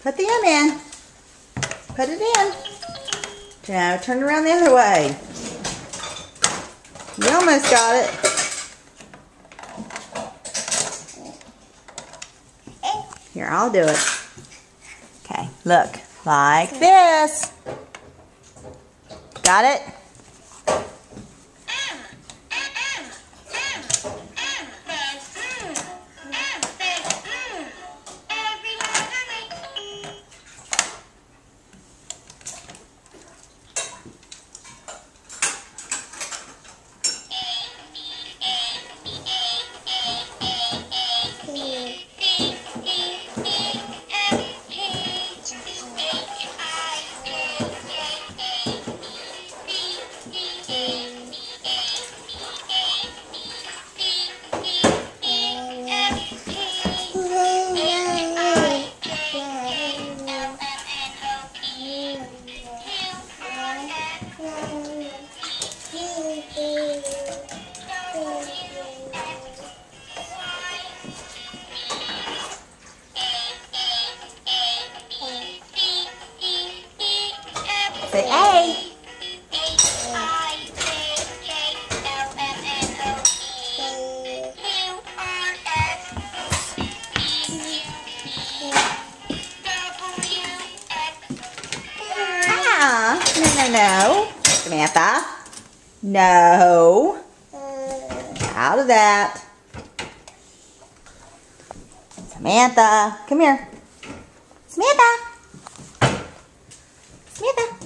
Put the M in. Put it in. Now turn around the other way. You almost got it. Here, I'll do it. Okay, look. Like this. Got it? Say A. No. Samantha. No. Out of that. Samantha. Come here. Samantha. Samantha.